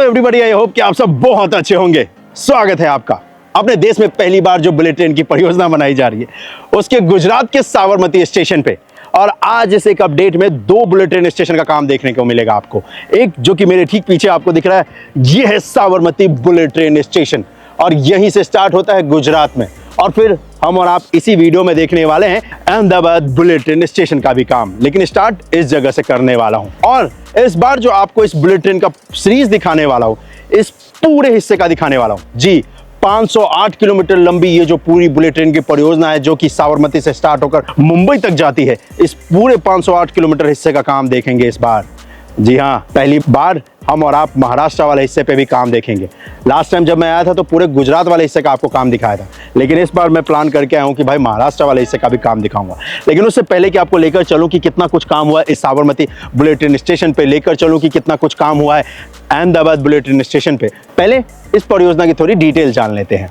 Everybody, I hope कि आप सब बहुत अच्छे होंगे। स्वागत है आपका अपने देश में पहली बार जो बुलेट ट्रेन की परियोजना बनाई जा रही है उसके गुजरात के साबरमती स्टेशन पे। और आज इस एक अपडेट में दो बुलेट ट्रेन स्टेशन का काम देखने को मिलेगा आपको। एक जो कि मेरे ठीक पीछे आपको दिख रहा है, ये है साबरमती बुलेट ट्रेन स्टेशन और यहीं से स्टार्ट होता है गुजरात में। और फिर हम और आप इसी वीडियो में देखने वाले हैं अहमदाबाद बुलेट ट्रेन स्टेशन का भी काम, लेकिन स्टार्ट इस जगह से करने वाला हूं। और इस बार जो आपको इस बुलेट ट्रेन का सीरीज दिखाने वाला हूं, इस पूरे हिस्से का दिखाने वाला हूं। जी, 508 किलोमीटर लंबी ये जो पूरी बुलेट ट्रेन की परियोजना है, जो कि साबरमती से स्टार्ट होकर मुंबई तक जाती है, इस पूरे 508 किलोमीटर हिस्से का काम देखेंगे इस बार। जी हाँ, पहली बार हम और आप महाराष्ट्र वाले हिस्से पे भी काम देखेंगे। लास्ट टाइम जब मैं आया था तो पूरे गुजरात वाले हिस्से का आपको काम दिखाया था, लेकिन इस बार मैं प्लान करके आया हूँ कि भाई महाराष्ट्र वाले हिस्से का भी काम दिखाऊंगा। लेकिन उससे पहले कि आपको लेकर चलूँ कि कितना कुछ काम हुआ है इस साबरमती बुलेट ट्रेन स्टेशन पे, लेकर चलूँ कि कितना कुछ काम हुआ है अहमदाबाद बुलेट ट्रेन स्टेशन पे, पहले इस परियोजना की थोड़ी डिटेल जान लेते हैं।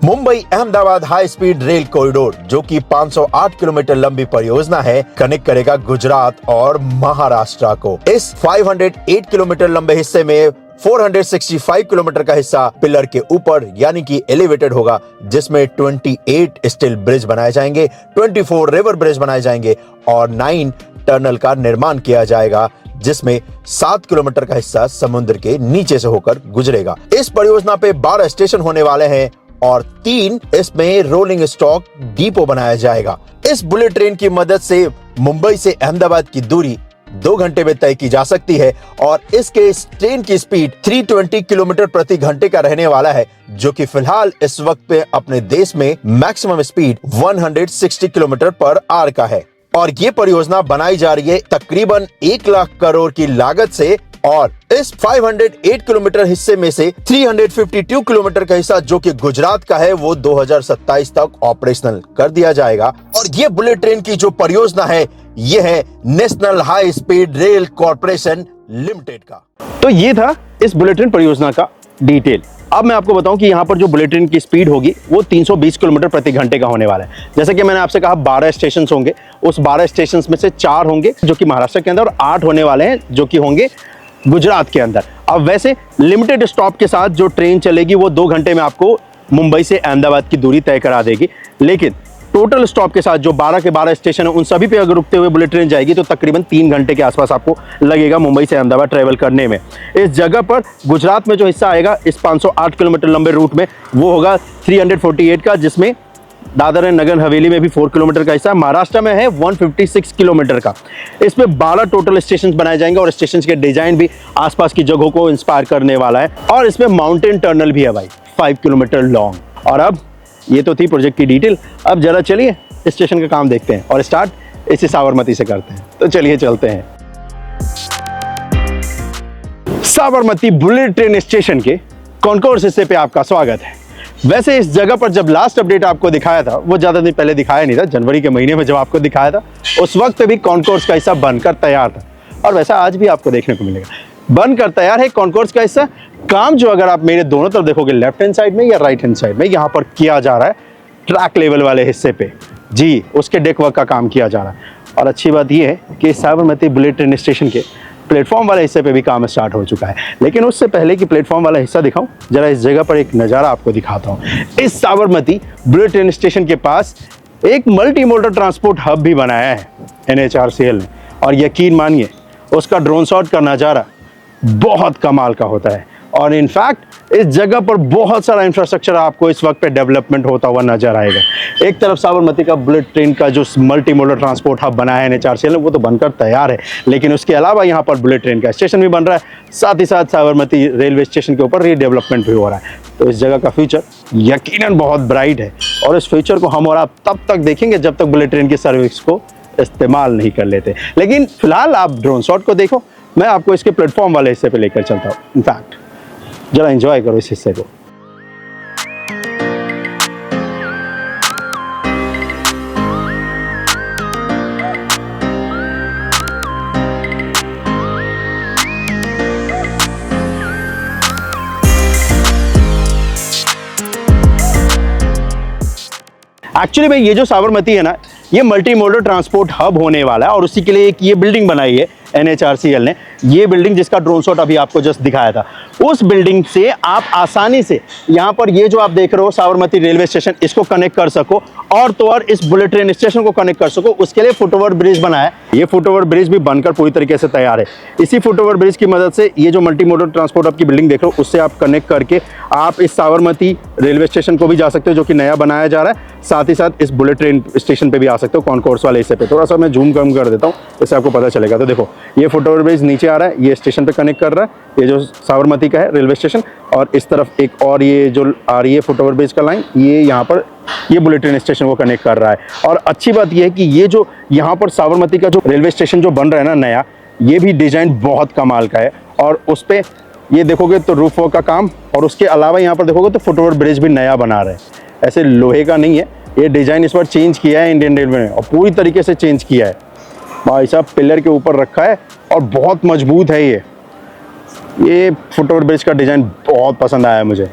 Mumbai Ahmedabad high speed rail corridor, जो कि 508 किलोमीटर लंबी परियोजना है, कनेक्ट करेगा गुजरात और महाराष्ट्र को। इस 508 किलोमीटर लंबे हिस्से में 465 किलोमीटर का हिस्सा पिलर के ऊपर यानी कि एलिवेटेड होगा, जिसमें 28 स्टील ब्रिज बनाए जाएंगे, 24 रिवर ब्रिज बनाए जाएंगे और 9 टनल का निर्माण किया जाएगा, जिसमें 7 किलोमीटर का हिस्सा समुद्र के नीचे से होकर गुजरेगा। इस परियोजना पे 12 स्टेशन होने वाले हैं और 3 इसमें रोलिंग स्टॉक डिपो बनाया जाएगा। इस बुलेट ट्रेन की मदद से मुंबई से अहमदाबाद की दूरी 2 घंटे में तय की जा सकती है और इसके ट्रेन की स्पीड 320 किलोमीटर प्रति घंटे का रहने वाला है, जो कि फिलहाल इस वक्त पे अपने देश में maximum speed 160 kilometre per hour का है। और ये परियोजना बनाई जा रही है तकरीबन 1 लाख करोड़ की लागत से और इस 508 किलोमीटर हिस्से में से 352 किलोमीटर का हिस्सा जो कि गुजरात का है, वो 2027 तक ऑपरेशनल कर दिया जाएगा। और ये बुलेट ट्रेन की जो परियोजना है, ये है national high speed rail corporation limited का। तो ये था इस बुलेट ट्रेन परियोजना का डिटेल। अब मैं आपको बताऊं कि यहाँ पर जो बुलेट ट्रेन की स्पीड होगी वो 320 किलोमीटर प्रति घंटे का होने वाला है। जैसे कि मैंने आपसे कहा 12 स्टेशन होंगे, उस 12 स्टेशन में से 4 होंगे जो कि महाराष्ट्र के अंदर और 8 होने वाले हैं जो कि होंगे गुजरात के अंदर। अब वैसे लिमिटेड स्टॉप के साथ जो ट्रेन चलेगी वो 2 घंटे में आपको मुंबई से अहमदाबाद की दूरी तय करा देगी, लेकिन टोटल स्टॉप के साथ जो 12 के 12 स्टेशन है उन सभी पे अगर रुकते हुए बुलेट ट्रेन जाएगी तो तकरीबन 3 घंटे के आसपास आपको लगेगा मुंबई से अहमदाबाद ट्रेवल करने में। इस जगह पर गुजरात में जो हिस्सा आएगा इस 508 किलोमीटर लंबे रूट में, वो होगा 348 का, जिसमें दादर एंड नगर हवेली में भी 4 किलोमीटर का हिस्सा, महाराष्ट्र में है 156 किलोमीटर का। इसमें 12 टोटल स्टेशन बनाए जाएंगे और स्टेशन के डिजाइन भी आसपास की जगहों को इंस्पायर करने वाला है। और इसमें माउंटेन टनल भी है भाई, 5 किलोमीटर लॉन्ग। और अब ये तो थी प्रोजेक्ट की डिटेल, अब जरा चलिए स्टेशन का काम देखते हैं और स्टार्ट इसी साबरमती से करते हैं। तो चलिए चलते हैं। साबरमती बुलेट ट्रेन स्टेशन के कॉन्कोर्स हिस्से पे आपका स्वागत है। वैसे इस जगह पर जब लास्ट अपडेट आपको दिखाया था, वो ज्यादा दिन पहले दिखाया नहीं था, जनवरी के महीने में जब आपको दिखाया था, उस वक्त भी कॉन्कोर्स का हिस्सा बनकर तैयार था। और वैसा आज भी आपको देखने को मिलेगा, बनकर तैयार है कॉन्कोर्स का हिस्सा। काम जो अगर आप मेरे दोनों तरफ देखोगे, लेफ्ट हैंड साइड में या राइट हैंड साइड में, यहाँ पर किया जा रहा है ट्रैक लेवल वाले हिस्से पे। जी, उसके डेक वर्क का काम किया जा रहा है। और अच्छी बात यह है कि साबरमती बुलेट ट्रेन स्टेशन के प्लेटफॉर्म वाले हिस्से पे भी काम स्टार्ट हो चुका है। लेकिन उससे पहले कि प्लेटफॉर्म वाला हिस्सा दिखाऊं, जरा इस जगह पर एक नज़ारा आपको दिखाता हूं। इस साबरमती बुलेट ट्रेन स्टेशन के पास एक मल्टी मोडल ट्रांसपोर्ट हब भी बनाया है NHRCL ने, और यकीन मानिए उसका ड्रोन शॉट का नज़ारा बहुत कमाल का होता है। और इनफैक्ट इस जगह पर बहुत सारा इंफ्रास्ट्रक्चर आपको इस वक्त पे डेवलपमेंट होता हुआ नजर आएगा। एक तरफ साबरमती का बुलेट ट्रेन का जो मल्टी मोडल ट्रांसपोर्ट हब बना है NHRCL ने, वो तो बनकर तैयार है, लेकिन उसके अलावा यहाँ पर बुलेट ट्रेन का स्टेशन भी बन रहा है, साथ ही साथ साबरमती रेलवे स्टेशन के ऊपर रीडेवलपमेंट भी हो रहा है। तो इस जगह का फ्यूचर यकीनन बहुत ब्राइट है और इस फ्यूचर को हम और आप तब तक देखेंगे जब तक बुलेट ट्रेन की सर्विस को इस्तेमाल नहीं कर लेते। लेकिन फिलहाल आप ड्रोन शॉट को देखो, मैं आपको इसके प्लेटफॉर्म वाले हिस्से पे लेकर चलता हूँ। इनफैक्ट जरा एंजॉय करो इस हिस्से को। एक्चुअली भाई ये जो साबरमती है ना, ये मल्टी मोडल ट्रांसपोर्ट हब होने वाला है और उसी के लिए एक ये बिल्डिंग बनाई है NHRCL ने। ये बिल्डिंग जिसका ड्रोन शॉट अभी आपको जस्ट दिखाया था, उस बिल्डिंग से आप आसानी से यहाँ पर ये जो आप देख रहे हो साबरमती रेलवे स्टेशन, इसको कनेक्ट कर सको और तो और इस बुलेट ट्रेन स्टेशन को कनेक्ट कर सको। उसके लिए फुटओवर ब्रिज बनाया है। ये फुटओवर ब्रिज भी बनकर पूरी तरीके से तैयार है। इसी फुटओवर ब्रिज की मदद से ये जो मल्टी मोडल ट्रांसपोर्ट हब की बिल्डिंग देख रहे हो, उससे आप कनेक्ट करके आप इस साबरमती रेलवे स्टेशन को भी जा सकते हो, जो कि नया बनाया जा रहा है। साथ ही साथ इस बुलेट ट्रेन स्टेशन पे भी आ सकते हो, कॉन्कोर्स वाले हिस्से पे। थोड़ा सा मैं जूम कम कर देता हूँ, इससे आपको पता चलेगा। तो देखो ये फुटओवर ब्रिज नीचे आ रहा है, ये स्टेशन पे कनेक्ट कर रहा है, ये जो साबरमती का है रेलवे स्टेशन, और इस तरफ एक और ये जो आ रही है फुटओवर ब्रिज का लाइन, ये यहाँ पर ये बुलेट ट्रेन स्टेशन को कनेक्ट कर रहा है। और अच्छी बात ये है कि ये जो यहाँ पर साबरमती का जो रेलवे स्टेशन जो बन रहा है ना नया, ये भी डिजाइन बहुत कमाल का है। और उस पे ये देखोगे तो रूफ वर्क का काम, और उसके अलावा यहाँ पर देखोगे तो फुटओवर ब्रिज भी नया बना रहे हैं। ऐसे लोहे का नहीं है, ये डिजाइन इस बार चेंज किया है इंडियन रेलवे ने, और पूरी तरीके से चेंज किया है। भाई साहब पिलर के ऊपर रखा है और बहुत मजबूत है ये फुटओवर ब्रिज का डिजाइन बहुत पसंद आया मुझे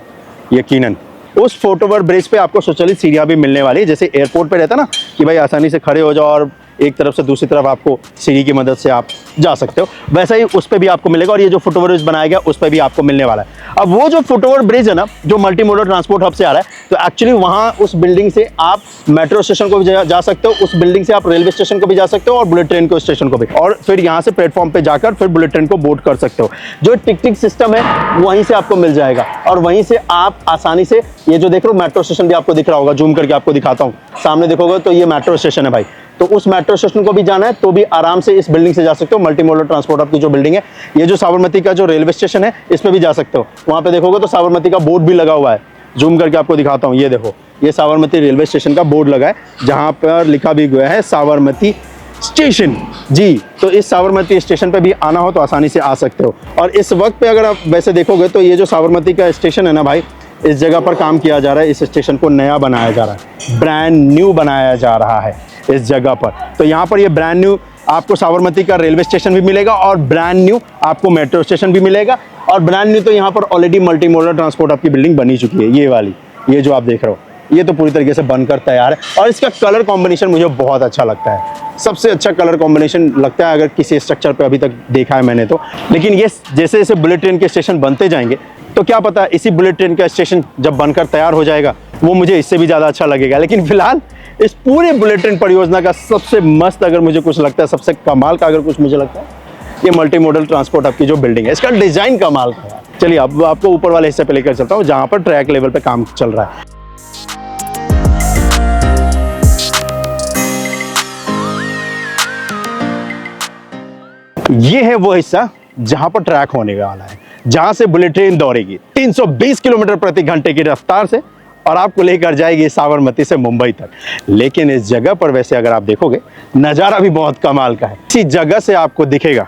यकीनन। उस फुटओवर ब्रिज पे आपको स्वचालित सीढ़ियाँ भी मिलने वाली है, जैसे एयरपोर्ट पे रहता ना कि भाई आसानी से खड़े हो जाओ और एक तरफ से दूसरी तरफ आपको सीढ़ी की मदद से आप जा सकते हो, वैसा ही उस पर भी आपको मिलेगा। और ये जो फुटओवर ब्रिज बनाया गया उस पर भी आपको मिलने वाला है। अब वो जो फुटओवर ब्रिज है ना, जो मल्टी मोडल ट्रांसपोर्ट हब से आ रहा है, तो एक्चुअली वहाँ उस बिल्डिंग से आप मेट्रो स्टेशन को भी जा सकते हो, उस बिल्डिंग से आप रेलवे स्टेशन को भी जा सकते हो और बुलेट ट्रेन को स्टेशन को भी, और फिर यहाँ से प्लेटफॉर्म पे जाकर फिर बुलेट ट्रेन को बोर्ड कर सकते हो। जो टिकटिक सिस्टम है वहीं से आपको मिल जाएगा, और वहीं से आप आसानी से ये जो देख रहे हो मेट्रो स्टेशन भी आपको दिख रहा होगा, जूम करके आपको दिखाता हूँ, सामने देखोगे तो ये मेट्रो स्टेशन है भाई। तो उस मेट्रो स्टेशन को भी जाना है तो भी आराम से इस बिल्डिंग से जा सकते हो। मल्टी मोडल ट्रांसपोर्ट हब की जो बिल्डिंग है, ये जो साबरमती का जो रेलवे स्टेशन है, इस पे भी जा सकते हो। वहाँ पे देखोगे तो साबरमती का बोर्ड भी लगा हुआ है, जूम करके आपको दिखाता हूँ। ये देखो, ये साबरमती रेलवे स्टेशन का बोर्ड लगा है, जहाँ पर लिखा भी गया है साबरमती स्टेशन जी। तो इस साबरमती स्टेशन पे भी आना हो तो आसानी से आ सकते हो। और इस वक्त पे अगर आप वैसे देखोगे तो ये जो साबरमती का स्टेशन है ना भाई, इस जगह पर काम किया जा रहा है, इस स्टेशन को नया बनाया जा रहा है, ब्रांड न्यू बनाया जा रहा है इस जगह पर। तो यहाँ पर ये ब्रांड न्यू आपको साबरमती का रेलवे स्टेशन भी मिलेगा, और ब्रांड न्यू आपको मेट्रो स्टेशन भी मिलेगा, और ब्रांड न्यू तो यहाँ पर ऑलरेडी मल्टी मोडल ट्रांसपोर्ट आपकी बिल्डिंग बनी चुकी है। ये वाली, ये जो आप देख रहे हो, ये तो पूरी तरीके से बनकर तैयार है। और इसका कलर कॉम्बिनेशन मुझे बहुत अच्छा लगता है, सबसे अच्छा कलर कॉम्बिनेशन लगता है अगर किसी स्ट्रक्चर पे अभी तक देखा है मैंने तो। लेकिन ये जैसे जैसे बुलेट ट्रेन के स्टेशन बनते जाएंगे तो क्या पता इसी बुलेट ट्रेन का स्टेशन जब बनकर तैयार हो जाएगा वो मुझे इससे भी ज़्यादा अच्छा लगेगा। लेकिन फिलहाल इस पूरे बुलेट ट्रेन परियोजना का सबसे मस्त अगर मुझे कुछ लगता है, सबसे कमाल का अगर कुछ मुझे लगता है, ये मल्टी मोडल ट्रांसपोर्ट हब की जो बिल्डिंग है, इसका डिजाइन कमाल का है। चलिए अब आपको ऊपर वाले हिस्से पे लेकर चलता हूँ, जहाँ पर ट्रैक लेवल पे काम चल रहा है। ये है वो हिस्सा जहां पर ट्रैक होने वाला है, जहां से बुलेट ट्रेन दौड़ेगी 320 किलोमीटर प्रति घंटे की रफ्तार से, और आपको लेकर जाएगी साबरमती से मुंबई तक। लेकिन इस जगह पर वैसे अगर आप देखोगे, नज़ारा भी बहुत कमाल का है। इसी जगह से आपको दिखेगा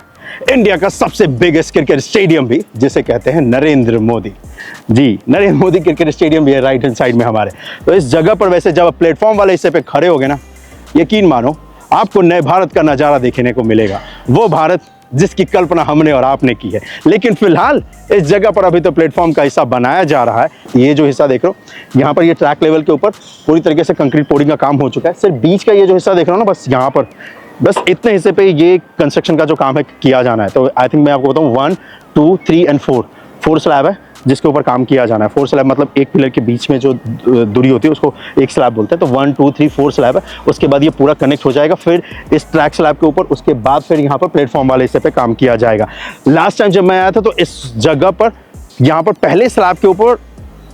इंडिया का सबसे बिगेस्ट क्रिकेट स्टेडियम भी, जिसे कहते हैं नरेंद्र मोदी जी। नरेंद्र मोदी क्रिकेट स्टेडियम भी है राइट हैंड साइड में हमारे। तो इस जगह पर वैसे जब प्लेटफॉर्म वाले हिस्से पे खड़े होगे ना, यकीन मानो आपको नए भारत का नज़ारा देखने को मिलेगा, वो भारत जिसकी कल्पना हमने और आपने की है। लेकिन फिलहाल इस जगह पर अभी तो प्लेटफॉर्म का हिस्सा बनाया जा रहा है। ये जो हिस्सा देख रहे हो, यहाँ पर ये ट्रैक लेवल के ऊपर पूरी तरीके से कंक्रीट पोडिंग का काम हो चुका है। सिर्फ बीच का ये जो हिस्सा देख रहे हो ना, बस यहाँ पर बस इतने हिस्से पे ये कंस्ट्रक्शन का जो काम है किया जाना है। तो आई थिंक मैं आपको बताऊँ 1, 2, 3 और 4 स्लैब है जिसके ऊपर काम किया जाना है। 4 स्लैब मतलब एक पिलर के बीच में जो दूरी होती है उसको एक स्लैब बोलते हैं। तो 1, 2, 3, 4 स्लैब है। उसके बाद ये पूरा कनेक्ट हो जाएगा फिर इस ट्रैक स्लैब के ऊपर। उसके बाद फिर यहाँ पर प्लेटफॉर्म वाले हिस्से पे काम किया जाएगा। लास्ट टाइम जब मैं आया था तो इस जगह पर यहाँ पर पहले स्लैब के ऊपर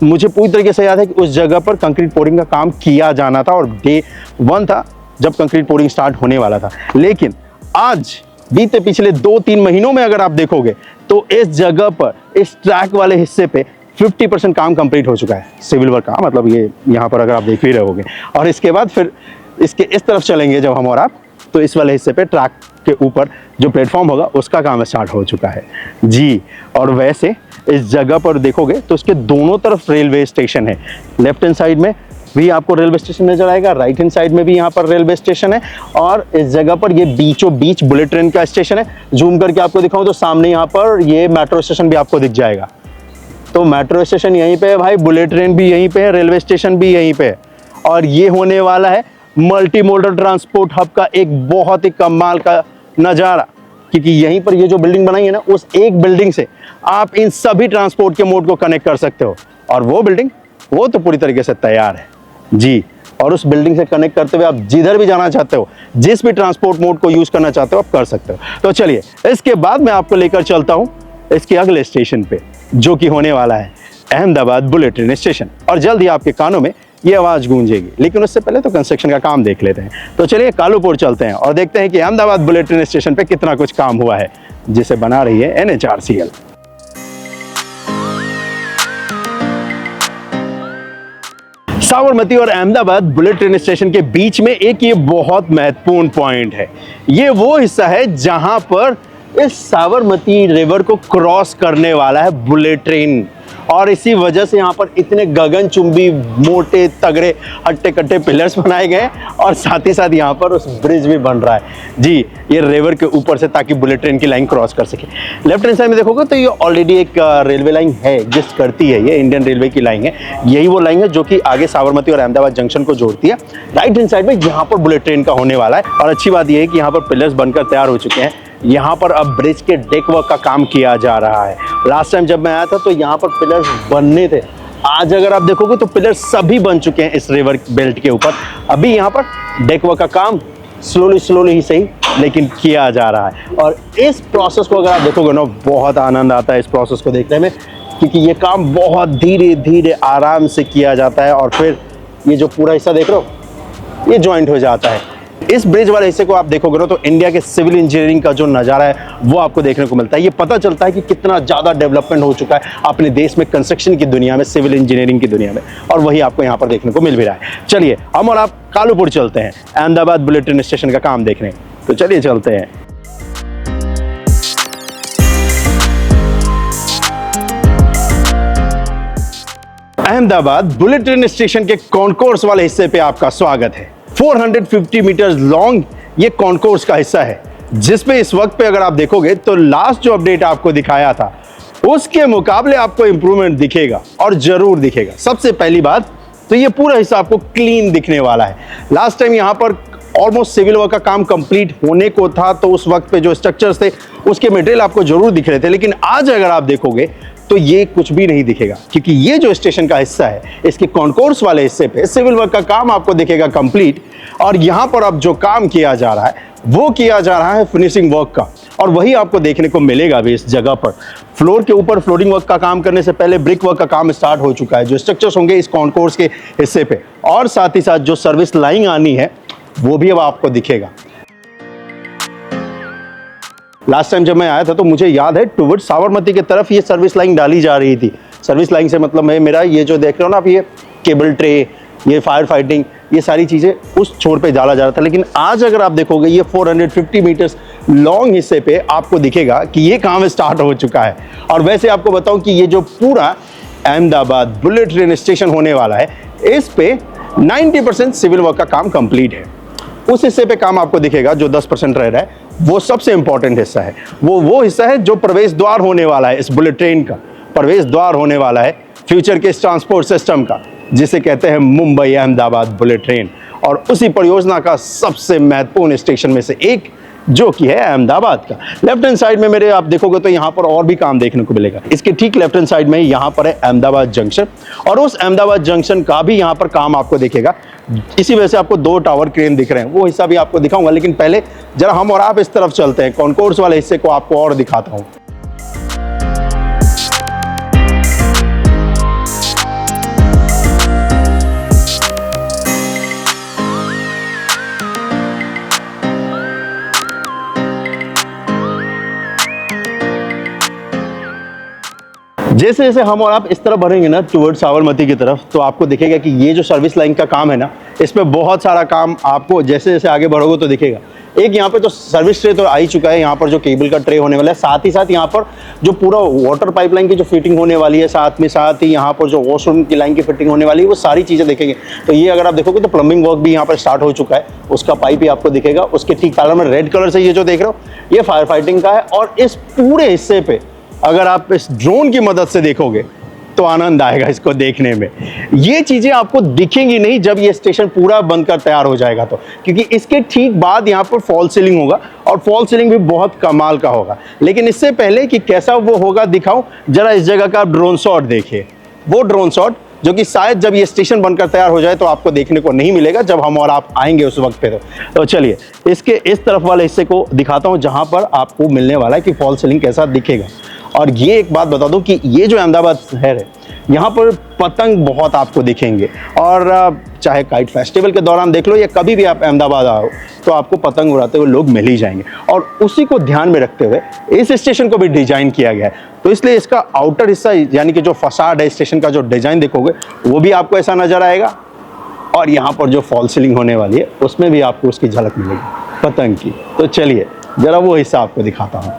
मुझे पूरी तरीके से याद है कि उस जगह पर कंक्रीट पोरिंग का काम किया जाना था, और डे 1 था जब कंक्रीट पोरिंग स्टार्ट होने वाला था। लेकिन आज बीते पिछले 2-3 महीनों में अगर आप देखोगे तो इस जगह पर इस ट्रैक वाले हिस्से पे 50% काम कंप्लीट हो चुका है, सिविल वर्क का। मतलब ये यहाँ पर अगर आप देख ही रहोगे, और इसके बाद फिर इसके इस तरफ चलेंगे जब हम और आप, तो इस वाले हिस्से पे ट्रैक के ऊपर जो प्लेटफॉर्म होगा उसका काम स्टार्ट हो चुका है जी। और वैसे इस जगह पर देखोगे तो इसके दोनों तरफ रेलवे स्टेशन है। लेफ्ट हैंड साइड में भी आपको रेलवे स्टेशन नजर आएगा, राइट हैंड साइड में भी यहाँ पर रेलवे स्टेशन है, और इस जगह पर ये बीचों बीच बुलेट ट्रेन का स्टेशन है। जूम करके आपको दिखाऊं तो सामने यहाँ पर ये मेट्रो स्टेशन भी आपको दिख जाएगा। तो मेट्रो स्टेशन यहीं पे है भाई, बुलेट ट्रेन भी यहीं पे है, रेलवे स्टेशन भी यहीं पे है। और ये होने वाला है मल्टी मोडल ट्रांसपोर्ट हब का एक बहुत ही कमाल का नज़ारा, क्योंकि यहीं पर ये जो बिल्डिंग बनाई है ना, उस एक बिल्डिंग से आप इन सभी ट्रांसपोर्ट के मोड को कनेक्ट कर सकते हो। और वो बिल्डिंग वो तो पूरी तरीके से तैयार है जी। और उस बिल्डिंग से कनेक्ट करते हुए आप जिधर भी जाना चाहते हो, जिस भी ट्रांसपोर्ट मोड को यूज करना चाहते हो, आप कर सकते हो। तो चलिए इसके बाद मैं आपको लेकर चलता हूं इसके अगले स्टेशन पे, जो कि होने वाला है अहमदाबाद बुलेट ट्रेन स्टेशन। और जल्द ही आपके कानों में ये आवाज गूंजेगी, लेकिन उससे पहले तो कंस्ट्रक्शन का काम देख लेते हैं। तो चलिए कालूपुर चलते हैं और देखते हैं कि अहमदाबाद बुलेट ट्रेन स्टेशन पे कितना कुछ काम हुआ है, जिसे बना रही है NHRCL। साबरमती और अहमदाबाद बुलेट ट्रेन स्टेशन के बीच में एक ये बहुत महत्वपूर्ण पॉइंट है। ये वो हिस्सा है जहां पर इस साबरमती रिवर को क्रॉस करने वाला है बुलेट ट्रेन, और इसी वजह से यहाँ पर इतने गगनचुंबी मोटे तगड़े हट्टे कट्टे पिलर्स बनाए गए, और साथ ही साथ यहाँ पर उस ब्रिज भी बन रहा है जी, ये रिवर के ऊपर से, ताकि बुलेट ट्रेन की लाइन क्रॉस कर सके। लेफ्ट हैंड साइड में देखोगे तो ये ऑलरेडी एक रेलवे लाइन है एग्जिस्ट करती है, ये इंडियन रेलवे की लाइन है। यही वो लाइन है जो कि आगे साबरमती और अहमदाबाद जंक्शन को जोड़ती है। राइट हैंड साइड में यहाँ पर बुलेट ट्रेन का होने वाला है, और अच्छी बात यह है कि यहाँ पर पिलर्स बनकर तैयार हो चुके हैं। यहाँ पर अब ब्रिज के डेक वर्क का काम किया जा रहा है। लास्ट टाइम जब मैं आया था तो यहाँ पर पिलर्स बनने थे, आज अगर आप देखोगे तो पिलर्स सभी बन चुके हैं इस रिवर बेल्ट के ऊपर। अभी यहाँ पर डेक वर्क का काम स्लोली ही सही लेकिन किया जा रहा है। और इस प्रोसेस को अगर आप देखोगे ना, बहुत आनंद आता है इस प्रोसेस को देखने में, क्योंकि ये काम बहुत धीरे धीरे आराम से किया जाता है, और फिर ये जो पूरा हिस्सा देख रहे हो, ये ज्वाइंट हो जाता है। इस ब्रिज वाले हिस्से को आप देखोगे ना, तो इंडिया के सिविल इंजीनियरिंग का जो नज़ारा है वो आपको देखने को मिलता है। ये पता चलता है कि कितना ज़्यादा डेवलपमेंट हो चुका है अपने देश में, कंस्ट्रक्शन की दुनिया में, सिविल इंजीनियरिंग की दुनिया में, और वही आपको यहाँ पर देखने को मिल भी रहा है। चलिए हम और आप कालूपुर चलते हैं अहमदाबाद बुलेट ट्रेन स्टेशन का काम देखने। तो चलिए चलते हैं। अहमदाबाद बुलेट ट्रेन स्टेशन के कॉन्कोर्स वाले हिस्से पे आपका स्वागत है। 450 मीटर लॉन्ग ये कॉन्कोर्स का हिस्सा है, जिसमें इस वक्त पे अगर आप देखोगे तो लास्ट जो अपडेट आपको दिखाया था उसके मुकाबले आपको इंप्रूवमेंट दिखेगा, और जरूर दिखेगा। सबसे पहली बात तो ये पूरा हिस्सा आपको क्लीन दिखने वाला है। लास्ट टाइम यहाँ पर ऑलमोस्ट सिविल वर्क का काम कंप्लीट होने को था, तो उस वक्त पे जो स्ट्रक्चर्स थे उसके मटेरियल आपको जरूर दिख रहे थे, लेकिन आज अगर आप देखोगे तो ये कुछ भी नहीं दिखेगा, क्योंकि ये जो स्टेशन का हिस्सा है, इसके कॉन्कोर्स वाले हिस्से पे सिविल वर्क का काम आपको दिखेगा कंप्लीट। और यहाँ पर अब जो काम किया जा रहा है वो किया जा रहा है फिनिशिंग वर्क का, और वही आपको देखने को मिलेगा भी इस जगह पर। फ्लोर के ऊपर फ्लोरिंग वर्क का काम करने से पहले ब्रिक वर्क का काम स्टार्ट हो चुका है, जो स्ट्रक्चर्स होंगे इस कॉन्कोर्स के हिस्से पे, और साथ ही साथ जो सर्विस लाइन आनी है वो भी अब आपको दिखेगा। लास्ट टाइम जब मैं आया था तो मुझे याद है टुवर्ड साबरमती की तरफ ये सर्विस लाइन डाली जा रही थी। सर्विस लाइन से मतलब है मेरा ये जो देख रहे हो ना आप, ये केबल ट्रे, ये फायर फाइटिंग, ये सारी चीज़ें उस छोर पे डाला जा रहा था। लेकिन आज अगर आप देखोगे ये 450 मीटर्स लॉन्ग हिस्से पे आपको दिखेगा कि ये काम स्टार्ट हो चुका है। और वैसे आपको बताऊं कि ये जो पूरा अहमदाबाद बुलेट ट्रेन स्टेशन होने वाला है, इस पे 90% सिविल वर्क का काम कंप्लीट है। उस हिस्से पे काम आपको दिखेगा जो 10% रह रहा है, वो सबसे इंपॉर्टेंट हिस्सा है। वो हिस्सा है जो प्रवेश द्वार होने वाला है, इस बुलेट ट्रेन का प्रवेश द्वार होने वाला है फ्यूचर के इस ट्रांसपोर्ट सिस्टम का, जिसे कहते हैं मुंबई अहमदाबाद बुलेट ट्रेन। और उसी परियोजना का सबसे महत्वपूर्ण स्टेशन में से एक जो कि है अहमदाबाद का। लेफ्ट हैंड साइड में मेरे आप देखोगे तो यहाँ पर और भी काम देखने को मिलेगा। इसके ठीक लेफ्ट हैंड साइड में यहाँ पर है अहमदाबाद जंक्शन, और उस अहमदाबाद जंक्शन का भी यहाँ पर काम आपको दिखेगा। इसी वजह से आपको 2 टावर क्रेन दिख रहे हैं, वो हिस्सा भी आपको दिखाऊंगा। लेकिन पहले जरा हम और आप इस तरफ चलते हैं, कॉन्कोर्स वाले हिस्से को आपको और दिखाता हूँ। जैसे जैसे हम और आप इस तरफ बढ़ेंगे ना टुवर्ड साबरमती की तरफ, तो आपको दिखेगा कि ये जो सर्विस लाइन का काम है ना, इसमें बहुत सारा काम आपको जैसे जैसे आगे बढ़ोगे तो दिखेगा। एक यहाँ पे तो सर्विस ट्रे तो आ ही चुका है, यहाँ पर जो केबल का ट्रे होने वाला है, साथ ही साथ यहाँ पर जो पूरा वाटर पाइपलाइन की जो फिटिंग होने वाली है, साथ ही यहाँ पर जो वॉशरूम की लाइन की फिटिंग होने वाली है, वो सारी चीज़ें देखेंगे। तो ये अगर आप देखोगे तो प्लम्बिंग वर्क भी यहाँ पर स्टार्ट हो चुका है, उसका पाइप भी आपको दिखेगा। उसके ठीक पैनल में रेड कलर से ये जो देख रहे हो ये फायर फाइटिंग का है। और इस पूरे हिस्से पे अगर आप इस ड्रोन की मदद से देखोगे तो आनंद आएगा इसको देखने में। ये चीजें आपको दिखेंगी नहीं जब ये स्टेशन पूरा बनकर तैयार हो जाएगा तो, क्योंकि इसके ठीक बाद यहाँ पर फॉल सीलिंग होगा और फॉल सीलिंग भी बहुत कमाल का होगा। लेकिन इससे पहले कि कैसा वो होगा दिखाऊं, जरा इस जगह का आप ड्रोन शॉट देखिए। वो ड्रोन शॉट जो कि शायद जब ये स्टेशन बनकर तैयार हो जाए तो आपको देखने को नहीं मिलेगा, जब हम और आप आएंगे उस वक्त पे। तो चलिए इसके इस तरफ वाले हिस्से को दिखाता हूं जहां पर आपको मिलने वाला है कि फॉल सीलिंग कैसा दिखेगा। और ये एक बात बता दूं कि ये जो अहमदाबाद शहर है, यहाँ पर पतंग बहुत आपको दिखेंगे। और चाहे काइट फेस्टिवल के दौरान देख लो या कभी भी आप अहमदाबाद आओ तो आपको पतंग उड़ाते हुए लोग मिल ही जाएंगे। और उसी को ध्यान में रखते हुए इस स्टेशन को भी डिजाइन किया गया है। तो इसलिए इसका आउटर हिस्सा यानी कि जो फसाड है स्टेशन का, जो डिजाइन देखोगे वो भी आपको ऐसा नजर आएगा। और यहाँ पर जो फॉल सीलिंग होने वाली है उसमें भी आपको उसकी झलक मिलेगी पतंग की। तो चलिए जरा वो हिस्सा आपको दिखाता हूँ।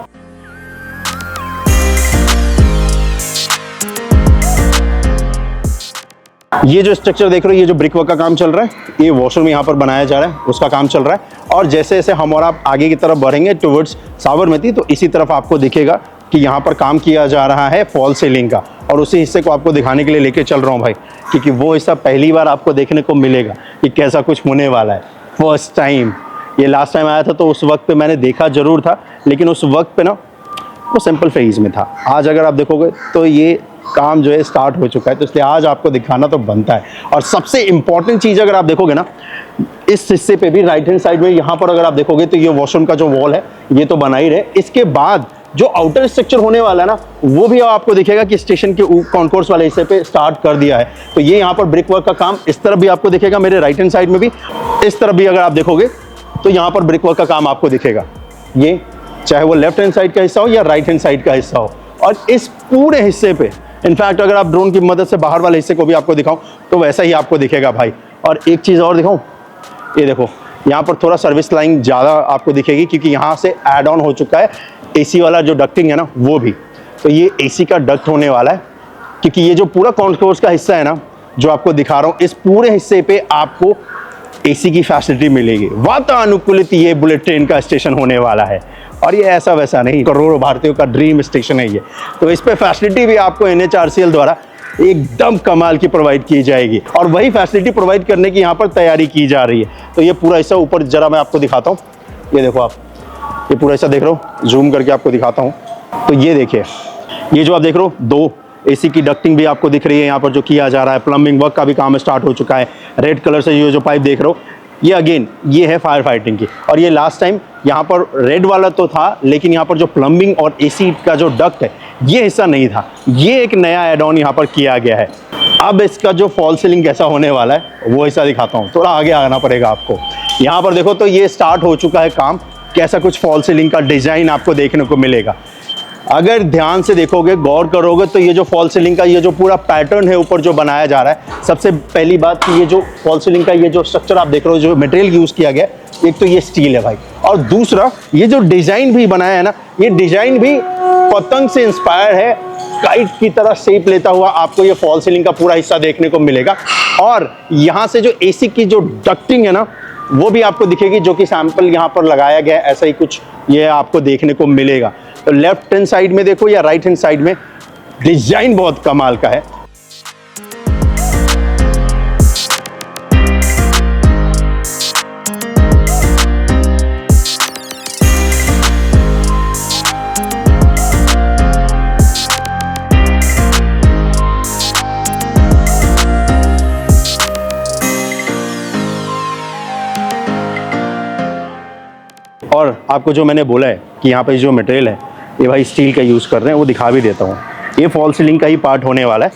ये जो स्ट्रक्चर देख रहे हो, ये जो ब्रिक वर्क का काम चल रहा है, ये वॉशरूम यहाँ पर बनाया जा रहा है, उसका काम चल रहा है। और जैसे जैसे हम और आप आगे की तरफ बढ़ेंगे टुवर्ड्स साबरमती, तो इसी तरफ आपको दिखेगा कि यहाँ पर काम किया जा रहा है फॉल सीलिंग का। और उसी हिस्से को आपको दिखाने के लिए लेके चल रहा हूँ भाई, क्योंकि वो हिस्सा पहली बार आपको देखने को मिलेगा कि कैसा कुछ होने वाला है। फर्स्ट टाइम, ये लास्ट टाइम आया था तो उस वक्त पे मैंने देखा जरूर था, लेकिन उस वक्त पे ना वो सिंपल फेज में था। आज अगर आप देखोगे तो ये काम जो है स्टार्ट हो चुका है, तो इसलिए आज आपको दिखाना तो बनता है। और सबसे इंपॉर्टेंट चीज़ अगर आप देखोगे ना, इस हिस्से पे भी राइट हैंड साइड में यहाँ पर अगर आप देखोगे तो ये वॉशरूम का जो वॉल है ये तो बना ही रहे। इसके बाद जो आउटर स्ट्रक्चर होने वाला है ना, वो भी आपको दिखेगा कि स्टेशन के कॉन्कोर्स वाले हिस्से पे स्टार्ट कर दिया है। तो ये यहाँ पर ब्रिक वर्क का काम इस तरफ भी आपको दिखेगा, मेरे राइट हैंड साइड में भी, इस तरफ भी अगर आप देखोगे तो यहाँ पर ब्रिक वर्क का काम आपको दिखेगा। ये चाहे वो लेफ्ट हैंड साइड का हिस्सा हो या राइट हैंड साइड का हिस्सा हो। और इस पूरे हिस्से पे इनफैक्ट अगर आप ड्रोन की मदद से बाहर वाले हिस्से को भी आपको दिखाऊं तो वैसा ही आपको दिखेगा भाई। और एक चीज़ और दिखाऊं, ये देखो यहाँ पर थोड़ा सर्विस लाइन ज़्यादा आपको दिखेगी, क्योंकि यहाँ से ऐड ऑन हो चुका है एसी वाला जो डक्टिंग है ना, वो भी। तो ये एसी का डक्ट होने वाला है, क्योंकि ये जो पूरा कॉन्कोर्स का हिस्सा है ना जो आपको दिखा रहा हूँ, इस पूरे हिस्से पे आपको एसी की फैसिलिटी मिलेगी। वातानुकूलित ये बुलेट ट्रेन का स्टेशन होने वाला है। और ये ऐसा वैसा नहीं, करोड़ों भारतीयों का ड्रीम स्टेशन है ये। तो इस पे फैसिलिटी भी आपको NHRCL द्वारा एकदम कमाल की प्रोवाइड की जाएगी, और वही फैसिलिटी प्रोवाइड करने की यहाँ पर तैयारी की जा रही है। तो ये पूरा हिस्सा ऊपर जरा मैं आपको दिखाता हूँ, ये देखो आप, ये पूरा हिस्सा देख रहे हो, जूम करके आपको दिखाता हूँ। तो ये देखिए, ये जो आप देख रहे हो, 2 एसी की डक्टिंग भी आपको दिख रही है यहाँ पर जो किया जा रहा है। प्लम्बिंग वर्क का भी काम स्टार्ट हो चुका है। रेड कलर से ये जो पाइप देख रहे हो, ये अगेन ये है फायर फाइटिंग की। और ये लास्ट टाइम यहाँ पर रेड वाला तो था, लेकिन यहाँ पर जो प्लम्बिंग और एसी का जो डक्ट है ये हिस्सा नहीं था। ये एक नया एड ऑन यहाँ पर किया गया है। अब इसका जो फॉल सीलिंग कैसा होने वाला है वो हिस्सा दिखाता हूँ, थोड़ा आगे आना पड़ेगा आपको। यहाँ पर देखो तो ये स्टार्ट हो चुका है काम, कैसा कुछ फॉल सीलिंग का डिजाइन आपको देखने को मिलेगा। अगर ध्यान से देखोगे, गौर करोगे, तो ये जो फॉल सीलिंग का ये जो पूरा पैटर्न है ऊपर जो बनाया जा रहा है, सबसे पहली बात कि ये जो फॉल सीलिंग का ये जो स्ट्रक्चर आप देख रहे हो, जो मटेरियल यूज किया गया, एक तो ये स्टील है भाई, और दूसरा ये जो डिजाइन भी बनाया है ना, ये डिजाइन भी पतंग से इंस्पायर है। काइट की तरह शेप लेता हुआ आपको ये फॉल सीलिंग का पूरा हिस्सा देखने को मिलेगा। और यहाँ से जो एसी की जो डक्टिंग है ना, वो भी आपको दिखेगी, जो कि सैंपल यहाँ पर लगाया गया है, ऐसा ही कुछ ये आपको देखने को मिलेगा। तो लेफ्ट हैंड साइड में देखो या राइट हैंड साइड में, डिजाइन बहुत कमाल का है। और आपको जो मैंने बोला है कि यहाँ पे जो मटेरियल है ये भाई स्टील का यूज़ कर रहे हैं, वो दिखा भी देता हूँ। ये फॉल सीलिंग का ही पार्ट होने वाला है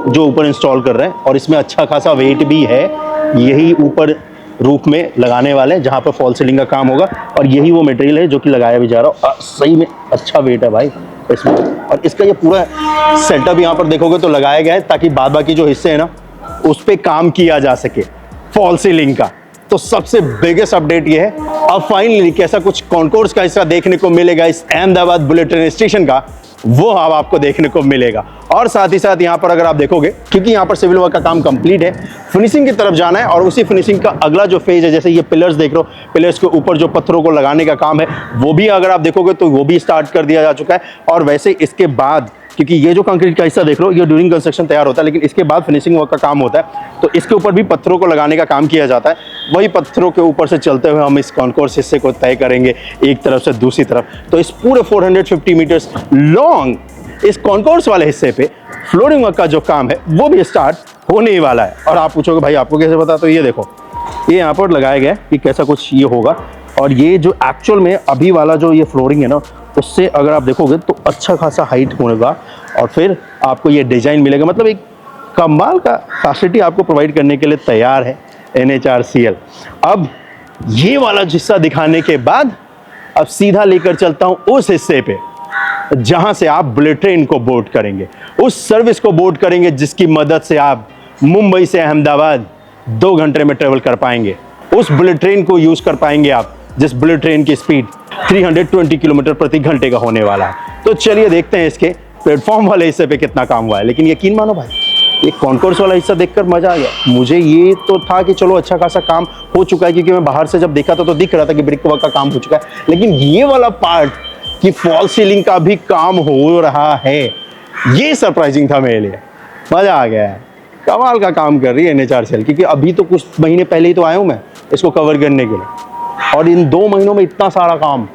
जो ऊपर इंस्टॉल कर रहे हैं, और इसमें अच्छा खासा वेट भी है। यही ऊपर रूफ में लगाने वाले हैं जहाँ पर फॉल सीलिंग का काम होगा, और यही वो मटेरियल है जो कि लगाया भी जा रहा है। सही में अच्छा वेट है भाई इसमें। और इसका ये पूरा सेटअप यहाँ पर देखोगे तो लगाया गया है ताकि बाद बाकी जो हिस्से हैं ना उस पर काम किया जा सके फॉल सीलिंग का। तो सबसे बिगेस्ट अपडेट ये है, अब फाइनली कैसा कुछ कॉन्कोर्स का हिस्सा देखने को मिलेगा इस अहमदाबाद बुलेट ट्रेन स्टेशन का, वो अब आपको देखने को मिलेगा। और साथ ही साथ यहाँ पर अगर आप देखोगे, क्योंकि यहाँ पर सिविल वर्क का काम कंप्लीट है, फिनिशिंग की तरफ जाना है, और उसी फिनिशिंग का अगला जो फेज है, जैसे ये पिलर्स देख रहे हो, पिलर्स के ऊपर जो पत्थरों को लगाने का काम है, वो भी अगर आप देखोगे तो वो भी स्टार्ट कर दिया जा चुका है। और वैसे इसके बाद क्योंकि ये जो कंक्रीट का हिस्सा देख लो ये ड्यूरिंग कंस्ट्रक्शन तैयार होता है, लेकिन इसके बाद फिनिशिंग वर्क का काम होता है, तो इसके ऊपर भी पत्थरों को लगाने का काम किया जाता है। वही पत्थरों के ऊपर से चलते हुए हम इस कॉन्कोर्स हिस्से को तय करेंगे एक तरफ से दूसरी तरफ। तो इस पूरे 450 मीटर्स लॉन्ग इस कॉन्कोर्स वाले हिस्से पे फ्लोरिंग वर्क का जो काम है वो भी स्टार्ट होने ही वाला है। और आप पूछोगे भाई आपको कैसे पता, तो ये देखो ये यहाँ पर लगाया गया है कि कैसा कुछ ये होगा। और ये जो एक्चुअल में अभी वाला जो ये फ्लोरिंग है ना, उससे अगर आप देखोगे तो अच्छा खासा हाइट होगा और फिर आपको ये डिजाइन मिलेगा। मतलब एक कमाल का फैसिलिटी आपको प्रोवाइड करने के लिए तैयार है NHRCL। अब ये वाला हिस्सा दिखाने के बाद अब सीधा लेकर चलता हूँ उस हिस्से पे जहां से आप बुलेट ट्रेन को बोर्ड करेंगे, उस सर्विस को बोर्ड करेंगे जिसकी मदद से आप मुंबई से अहमदाबाद 2 घंटे में ट्रेवल कर पाएंगे। उस बुलेट ट्रेन को यूज कर पाएंगे आप जिस बुलेट ट्रेन की स्पीड 320 किलोमीटर प्रति घंटे का होने वाला है। तो चलिए देखते हैं इसके प्लेटफॉर्म वाले हिस्से पे कितना काम हुआ है। लेकिन यकीन मानो भाई, ये कॉन्कोर्स वाला हिस्सा देखकर मजा आ गया। मुझे ये तो था कि चलो अच्छा खासा काम हो चुका है, क्योंकि मैं बाहर से जब देखा था तो दिख रहा था कि ब्रिक वर्क का काम हो चुका है, लेकिन ये वाला पार्ट कि फॉल सीलिंग का भी काम हो रहा है, ये सरप्राइजिंग था मेरे लिए। मजा आ गया है, कमाल का काम कर रही है NHRCL। क्योंकि अभी तो कुछ महीने पहले ही तो आया हूँ मैं इसको कवर करने के लिए, और इन 2 महीनों में इतना सारा काम,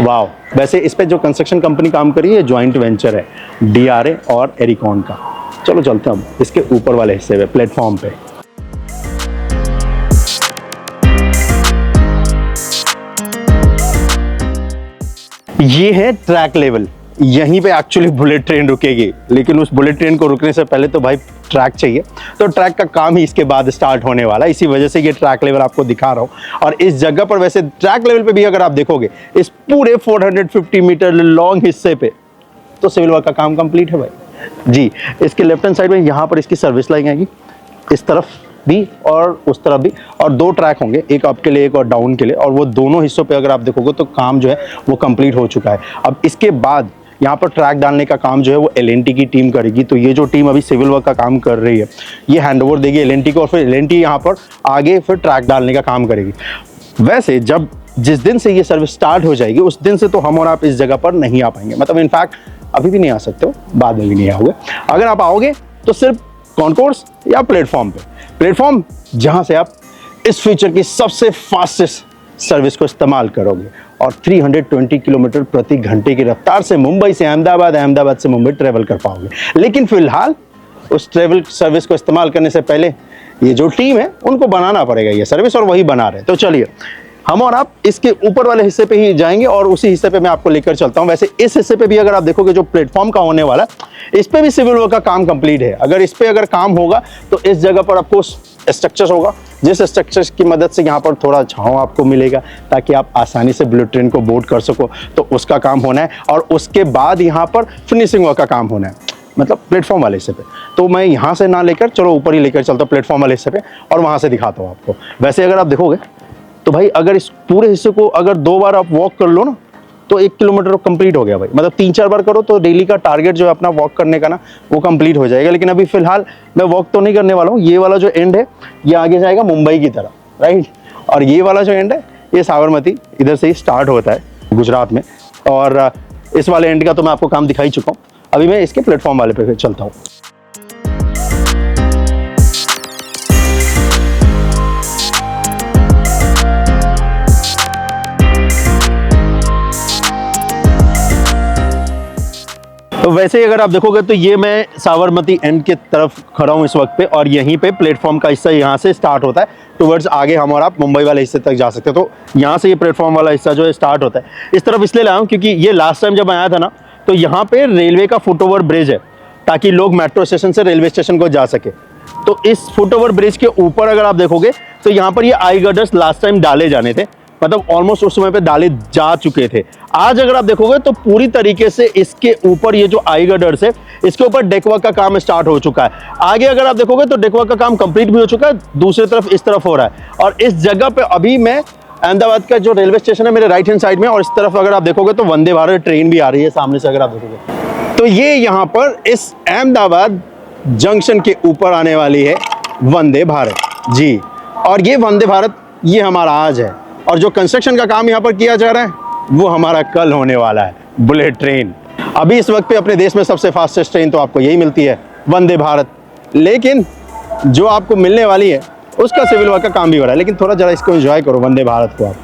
वाह। वैसे इस पे जो कंस्ट्रक्शन कंपनी काम कर रही है जॉइंट वेंचर है DRA और एरिकॉन का। चलो चलते हैं हम इसके ऊपर वाले हिस्से पे, प्लेटफॉर्म पे। ये है ट्रैक लेवल, यहीं पे एक्चुअली बुलेट ट्रेन रुकेगी, लेकिन उस बुलेट ट्रेन को रुकने से पहले तो भाई ट्रैक चाहिए। तो ट्रैक का काम ही इसके बाद स्टार्ट होने वाला है, इसी वजह से ये ट्रैक लेवल आपको दिखा रहा हूँ। और इस जगह पर वैसे ट्रैक लेवल पे भी अगर आप देखोगे इस पूरे 450 मीटर लॉन्ग हिस्से पे तो सिविल वर्क का काम कंप्लीट है भाई जी। इसके लेफ्ट हैंड साइड में यहाँ पर इसकी सर्विस लाइन आएगी, इस तरफ भी और उस तरफ भी, और 2 ट्रैक होंगे, एक अप के लिए एक और डाउन के लिए। और वो दोनों हिस्सों पे अगर आप देखोगे तो काम जो है वो कंप्लीट हो चुका है। अब इसके बाद यहाँ पर ट्रैक डालने का काम जो है वो L&T की टीम करेगी। तो ये जो टीम अभी सिविल वर्क का काम कर रही है ये हैंडओवर देगी L&T को, और फिर L&T यहाँ पर आगे फिर ट्रैक डालने का काम करेगी। वैसे जिस दिन से ये सर्विस स्टार्ट हो जाएगी उस दिन से तो हम और आप इस जगह पर नहीं आ पाएंगे, मतलब इनफैक्ट अभी भी नहीं आ सकते हो, बाद में भी नहीं आओगे। अगर आप आओगे तो सिर्फ कॉन्कोर्स या प्लेटफॉर्म पे, प्लेटफॉर्म जहां से आप इस फीचर की सबसे फास्टेस्ट सर्विस को इस्तेमाल करोगे और 320 किलोमीटर प्रति घंटे की रफ्तार से मुंबई से अहमदाबाद, अहमदाबाद से मुंबई ट्रेवल कर पाओगे। लेकिन फिलहाल उस ट्रेवल सर्विस को इस्तेमाल करने से पहले ये जो टीम है उनको बनाना पड़ेगा ये सर्विस, और वही बना रहे। तो चलिए हम और आप इसके ऊपर वाले हिस्से पे ही जाएंगे और उसी हिस्से पे मैं आपको लेकर चलता हूं। वैसे इस हिस्से पे भी अगर आप देखोगे जो प्लेटफॉर्म का होने वाला इस पे भी सिविल वर्क का काम कंप्लीट है। अगर इस पे अगर काम होगा तो इस जगह पर आपको स्ट्रक्चर होगा, जिस स्ट्रक्चर की मदद से यहाँ पर थोड़ा छांव आपको मिलेगा ताकि आप आसानी से बुलेट ट्रेन को बोर्ड कर सको, तो उसका काम होना है। और उसके बाद यहाँ पर फिनिशिंग वर्क का काम होना है, मतलब प्लेटफॉर्म वाले हिस्से पे। तो मैं यहाँ से ना लेकर चलो ऊपर ही लेकर चलता हूँ प्लेटफॉर्म वाले हिस्से पे, और वहाँ से दिखाता हूँ आपको। वैसे अगर आप देखोगे तो भाई अगर इस पूरे हिस्से को अगर 2 बार आप वॉक कर लो ना तो 1 किलोमीटर कंप्लीट हो गया भाई। मतलब 3-4 बार करो तो डेली का टारगेट जो है अपना वॉक करने का ना वो कंप्लीट हो जाएगा। लेकिन अभी फिलहाल मैं वॉक तो नहीं करने वाला हूँ। ये वाला जो एंड है ये आगे जाएगा मुंबई की तरफ, राइट, और ये वाला जो एंड है ये साबरमती इधर से ही स्टार्ट होता है गुजरात में। और इस वाले एंड का तो मैं आपको काम दिखा ही चुका हूँ। अभी मैं इसके प्लेटफॉर्म वाले पे चलता हूँ। तो वैसे ही अगर आप देखोगे तो ये मैं साबरमती एंड के तरफ खड़ा हूँ इस वक्त पे, और यहीं पे प्लेटफॉर्म का हिस्सा यहाँ से स्टार्ट होता है टुवर्ड्स आगे हम और आप मुंबई वाले हिस्से तक जा सकते हैं। तो यहाँ से ये प्लेटफॉर्म वाला हिस्सा जो है स्टार्ट होता है। इस तरफ इसलिए लाया हूँ क्योंकि ये लास्ट टाइम जब आया था ना तो यहाँ पे रेलवे का फुटओवर ब्रिज है ताकि लोग मेट्रो स्टेशन से रेलवे स्टेशन को जा सके। तो इस फुटओवर ब्रिज के ऊपर अगर आप देखोगे तो यहाँ पर ये आई गर्डर्स लास्ट टाइम डाले जाने थे, मतलब ऑलमोस्ट उस समय पे डाले जा चुके थे। आज अगर आप देखोगे तो पूरी तरीके से इसके ऊपर ये जो आई गर्डर्स है इसके ऊपर डेकवर्क का काम स्टार्ट हो चुका है। आगे अगर आप देखोगे तो डेकवर्क का काम कंप्लीट भी हो चुका है, दूसरी तरफ इस तरफ हो रहा है। और इस जगह पे अभी मैं अहमदाबाद का जो रेलवे स्टेशन है मेरे राइट हैंड साइड में, और इस तरफ अगर आप देखोगे तो वंदे भारत ट्रेन भी आ रही है सामने से अगर आप देखोगे तो ये यहाँ पर इस अहमदाबाद जंक्शन के ऊपर आने वाली है वंदे भारत जी। और ये वंदे भारत ये हमारा आज है, और जो कंस्ट्रक्शन का काम यहाँ पर किया जा रहा है वो हमारा कल होने वाला है बुलेट ट्रेन। अभी इस वक्त पे अपने देश में सबसे फास्टेस्ट ट्रेन तो आपको यही मिलती है, वंदे भारत। लेकिन जो आपको मिलने वाली है उसका सिविल वर्क का काम भी हो रहा है, लेकिन थोड़ा जरा इसको एंजॉय करो वंदे भारत को आप।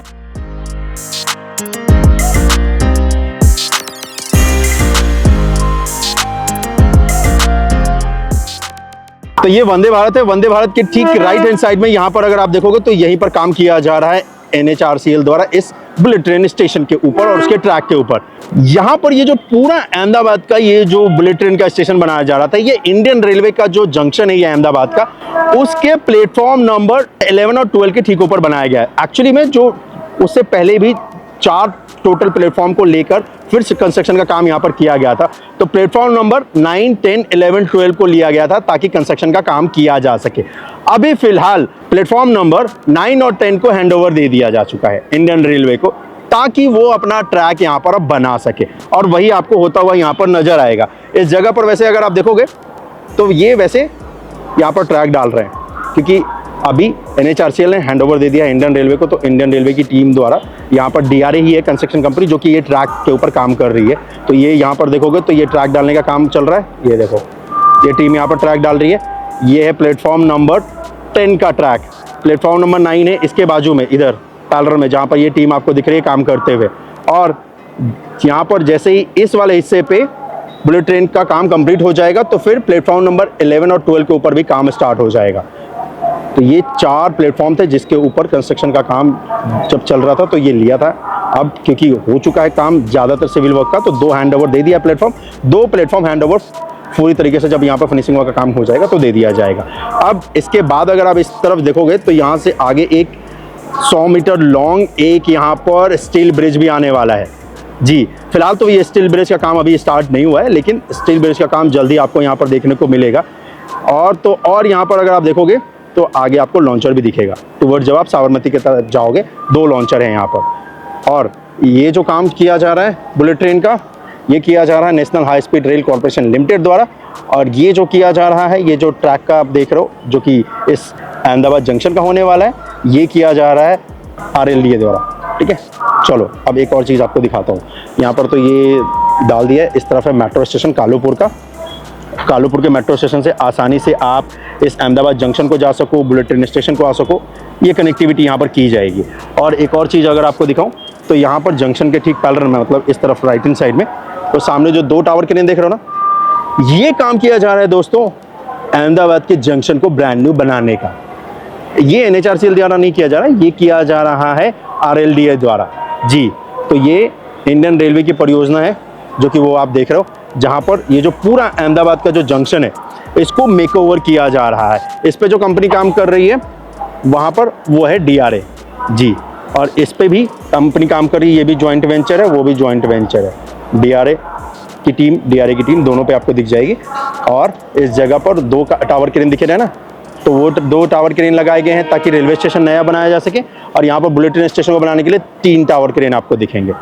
तो ये वंदे भारत है। वंदे भारत के ठीक राइट हैंड साइड में यहाँ पर अगर आप देखोगे तो यहीं पर काम किया जा रहा है NHRCL द्वारा इस बुलेट ट्रेन स्टेशन के ऊपर और उसके ट्रैक के ऊपर। यहाँ पर ये जो पूरा अहमदाबाद का ये जो बुलेट ट्रेन का स्टेशन बनाया जा रहा था, ये इंडियन रेलवे का जो जंक्शन है ये अहमदाबाद का, उसके प्लेटफॉर्म नंबर 11 और 12 के ठीक ऊपर बनाया गया है। एक्चुअली में जो उससे पहले भी 4 टोटल प्लेटफॉर्म को लेकर फिर से कंस्ट्रक्शन का काम यहाँ पर किया गया था। तो प्लेटफॉर्म नंबर 9, 10, 11, 12 को लिया गया था ताकि कंस्ट्रक्शन का काम किया जा सके। अभी फिलहाल प्लेटफॉर्म नंबर 9 और 10 को हैंडओवर दे दिया जा चुका है इंडियन रेलवे को, ताकि वो अपना ट्रैक यहाँ पर अब बना सके, और वही आपको होता हुआ यहाँ पर नजर आएगा। इस जगह पर वैसे अगर आप देखोगे तो ये वैसे यहाँ पर ट्रैक डाल रहे हैं, क्योंकि अभी NHRCL ने हैंडओवर दे दिया इंडियन रेलवे को। तो इंडियन रेलवे की टीम द्वारा यहाँ पर DRA ही है कंस्ट्रक्शन कंपनी जो कि ये ट्रैक के ऊपर काम कर रही है। तो ये यहाँ पर देखोगे तो ये ट्रैक डालने का काम चल रहा है। ये देखो ये टीम यहाँ पर ट्रैक डाल रही है। ये है प्लेटफॉर्म नंबर 10 का ट्रैक। प्लेटफॉर्म नंबर 9 है इसके बाजू में, इधर पैरेलल में, जहाँ पर ये टीम आपको दिख रही है काम करते हुए। और यहाँ पर जैसे ही इस वाले हिस्से पे बुलेट ट्रेन का काम कंप्लीट हो जाएगा तो फिर प्लेटफॉर्म नंबर 11 और 12 के ऊपर भी काम स्टार्ट हो जाएगा। तो ये 4 प्लेटफॉर्म थे जिसके ऊपर कंस्ट्रक्शन का काम जब चल रहा था तो ये लिया था। अब क्योंकि हो चुका है काम ज़्यादातर सिविल वर्क का, तो 2 हैंडओवर दे दिया प्लेटफॉर्म। 2 प्लेटफॉर्म हैंडओवर पूरी तरीके से जब यहाँ पर फिनिशिंग वर्क का काम हो जाएगा तो दे दिया जाएगा। अब इसके बाद अगर आप इस तरफ देखोगे तो यहाँ से आगे एक 100 मीटर लॉन्ग एक यहाँ पर स्टील ब्रिज भी आने वाला है। जी फिलहाल तो ये स्टील ब्रिज का काम अभी स्टार्ट नहीं हुआ है, लेकिन स्टील ब्रिज का काम जल्दी आपको यहाँ पर देखने को मिलेगा। और यहाँ पर अगर आप देखोगे तो आगे आपको लॉन्चर भी दिखेगा। टुवर्ड जब आप साबरमती की तरफ जाओगे 2 लॉन्चर हैं यहाँ पर। और ये जो काम किया जा रहा है बुलेट ट्रेन का, ये किया जा रहा है national high speed rail corporation limited द्वारा। और ये जो किया जा रहा है, ये जो ट्रैक का आप देख रहे हो जो कि इस अहमदाबाद जंक्शन का होने वाला है, ये किया जा रहा है RLDA द्वारा। ठीक है, चलो अब एक और चीज़ आपको दिखाता हूँ। यहाँ पर तो ये डाल दिया है, इस तरफ है मेट्रो स्टेशन कालूपुर का। कालूपुर के मेट्रो स्टेशन से आसानी से आप इस अहमदाबाद जंक्शन को जा सको, बुलेट ट्रेन स्टेशन को आ सको, ये कनेक्टिविटी यहाँ पर की जाएगी। और एक और चीज़ अगर आपको दिखाऊं तो यहाँ पर जंक्शन के ठीक पैरेलल में, मतलब इस तरफ राइट हैंड साइड में, तो सामने जो 2 टावर क्रेन देख रहे हो ना, ये काम किया जा रहा है दोस्तों अहमदाबाद के जंक्शन को ब्रांड न्यू बनाने का। ये NHRCL द्वारा नहीं किया जा रहा है, ये किया जा रहा है RLDA द्वारा। जी तो ये इंडियन रेलवे की परियोजना है जो कि वो आप देख रहे हो, जहाँ पर ये जो पूरा अहमदाबाद का जो जंक्शन है इसको मेकओवर किया जा रहा है। इस पे जो कंपनी काम कर रही है वहाँ पर वो है DRA। जी और इस पे भी कंपनी काम कर रही है, ये भी जॉइंट वेंचर है, वो भी जॉइंट वेंचर है। DRA की टीम दोनों पे आपको दिख जाएगी। और इस जगह पर 2 टावर क्रेन दिखे रहे ना, तो वो 2 टावर क्रेन लगाए गए हैं ताकि रेलवे स्टेशन नया बनाया जा सके। और यहाँ पर बुलेट ट्रेन स्टेशन को बनाने के लिए 3 टावर क्रेन आपको दिखेंगे।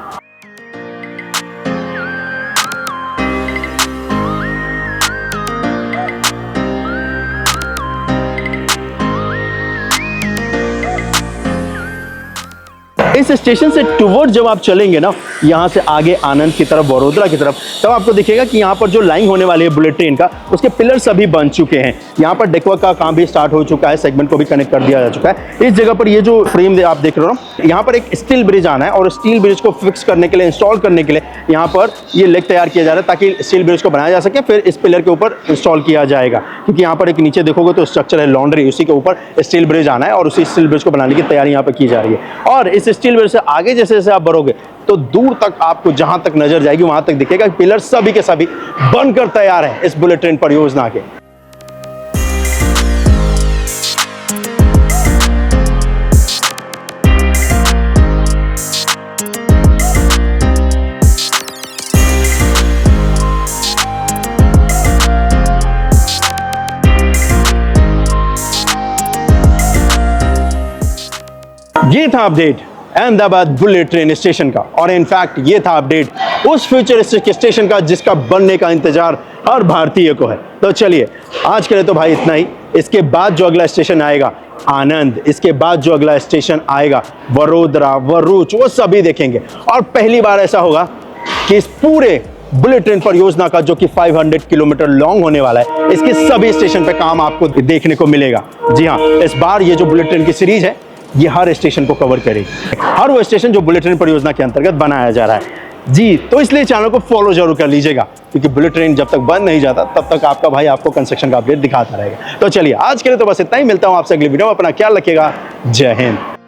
इस स्टेशन से टुवर्ड जब आप चलेंगे ना, यहाँ से आगे आनंद की तरफ, वडोदरा की तरफ, तब आपको दिखेगा कि यहाँ पर जो लाइन होने वाली है बुलेट ट्रेन का, उसके पिलर सभी बन चुके हैं। यहाँ पर डेकवर्क का काम भी स्टार्ट हो चुका है, सेगमेंट को भी कनेक्ट कर दिया जा चुका है। इस जगह पर ये जो फ्रेम आप देख रहे हो ना, यहाँ पर एक स्टील ब्रिज आना है, और स्टील ब्रिज को फिक्स करने के लिए, इंस्टॉल करने के लिए यहाँ पर ये लेग तैयार किया जा रहा है ताकि स्टील ब्रिज को बनाया जा सके। फिर इस पिलर के ऊपर इंस्टॉल किया जाएगा, क्योंकि यहाँ पर एक नीचे देखोगे तो स्ट्रक्चर है लॉन्ड्री, उसी के ऊपर स्टील ब्रिज आना है और उसी स्टील ब्रिज को बनाने की तैयारी यहाँ पर की जा रही है। और इस स्टील ब्रिज से आगे जैसे जैसे आप बढ़ोगे तो दूर तक आपको जहां तक नजर जाएगी वहां तक दिखेगा पिलर सभी के सभी बनकर तैयार है इस बुलेट ट्रेन परियोजना के। ये था update Ahmedabad bullet train station का, और इनफैक्ट ये था अपडेट उस फ्यूचरिस्टिक स्टेशन का जिसका बनने का इंतजार हर भारतीय को है। तो चलिए आज के लिए तो भाई इतना ही। इसके बाद जो अगला स्टेशन आएगा आनंद, इसके बाद जो अगला स्टेशन आएगा वडोदरा, भरूच, वो सभी देखेंगे। और पहली बार ऐसा होगा कि इस पूरे बुलेट ट्रेन परियोजना का, जो कि 500 किलोमीटर लॉन्ग होने वाला है। इसके सभी स्टेशन पे काम आपको देखने को मिलेगा। जी हाँ, इस बार ये जो बुलेट ट्रेन की सीरीज है ये हर स्टेशन को कवर करेगी, हर वो स्टेशन जो बुलेट ट्रेन परियोजना के अंतर्गत बनाया जा रहा है। जी, तो इसलिए चैनल को फॉलो जरूर कर लीजिएगा, क्योंकि बुलेट ट्रेन जब तक बंद नहीं जाता तब तक आपका भाई आपको कंस्ट्रक्शन का अपडेट दिखाता रहेगा। तो चलिए, आज के लिए तो बस इतना ही। मिलता हूं आपसे अगली वीडियो में। अपना ख्याल रखिएगा। जय हिंद।